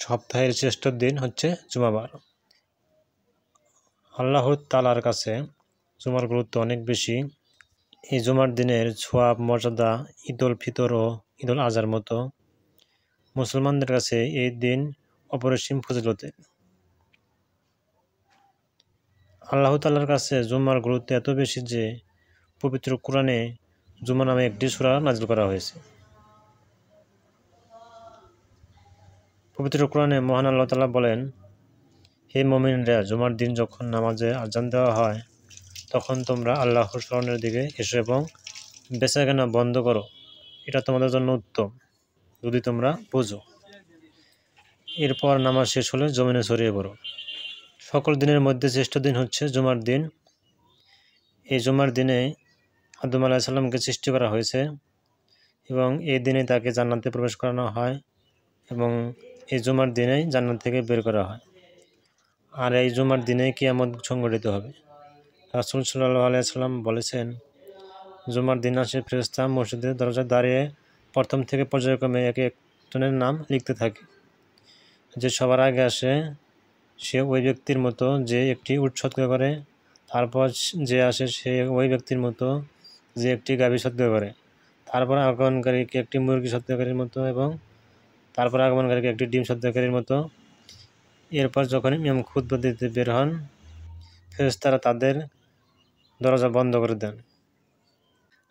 সপ্তাহের শ্রেষ্ঠ দিন হচ্ছে জুমাবার। আল্লাহ তাআলার কাছে জুমার গুরুত্ব অনেক বেশি। এই জুমার দিনের সওয়াব মর্যাদা ঈদুল ফিতর ও ঈদুল আজহার মতো মুসলমানদের কাছে এই দিন অপরিসীম ফজিলতের। আল্লাহ তাআলার কাছে জুমার গুরুত্ব এত বেশি যে পবিত্র কোরআনে জুমা নামে একটি সূরা নাযিল করা হয়েছে। পবিত্র কোরআনে মহান আল্লাহ তাআলা বলেন, হে মুমিনরা, জুমার দিন যখন নামাজে আযান দেওয়া হয় তখন তোমরা আল্লাহর স্মরণের দিকে এসো এবং বেচাকেনা বন্ধ করো, এটা তোমাদের জন্য উত্তম যদি তোমরা বোঝো। এরপর নামাজ শেষ হলে জমিনে ছড়িয়ে পড়ো। সকল দিনের মধ্যে শ্রেষ্ঠ দিন হচ্ছে জুমার দিন। এই জুমার দিনে আদম আলাইহিস সালামকে সৃষ্টি করা হয়েছে এবং এই দিনে তাকে জান্নাতে প্রবেশ করানো হয় এবং এই জুমার দিনেই জান্নাত থেকে বের করা হয়। আর এই জুমার দিনে কিয়ামত সংঘটিত হবে। রাসূল সাল্লাল্লাহু আলাইহি সাল্লাম বলেছেন, জুমার দিন আসে ফেরেশতা মসজিদের দরজায় দাঁড়িয়ে প্রথম থেকে পর্যায়ক্রমে এক একজনের নাম লিখতে থাকে। যে সবার আগে আসে সে ওই ব্যক্তির মতো যে একটি উট সৎকার করে, তারপর যে আসে সে ওই ব্যক্তির মতো যে একটি গাভী সৎকার করে, তারপর আগমনকারীকে একটি মুরগি সৎকারীর মতো এবং তারপর আগমনকারীকে একটি ডিম সৎকারীর মতো। এরপর যখন ইমাম খুতবা দিতে বের হন, ফেরেশতারা তাদের দরজা বন্ধ করে দেন।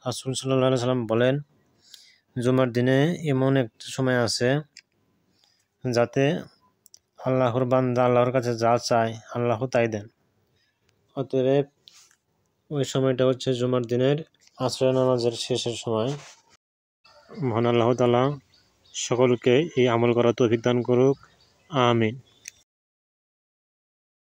রাসূল সাল্লাল্লাহু আলাইহি সাল্লাম বলেন, জুমার দিনে এমন একটা সময় আছে যাতে আল্লাহর বান্দা আল্লাহর কাছে যা চায় আল্লাহ তাই দেন। অতএব ওই সময়টা হচ্ছে জুমার দিনের আসরের নামাজের শেষের সময়। মহান আল্লাহ তাআলা সকলকে এই আমল করার তৌফিক দান করুক। আমিন।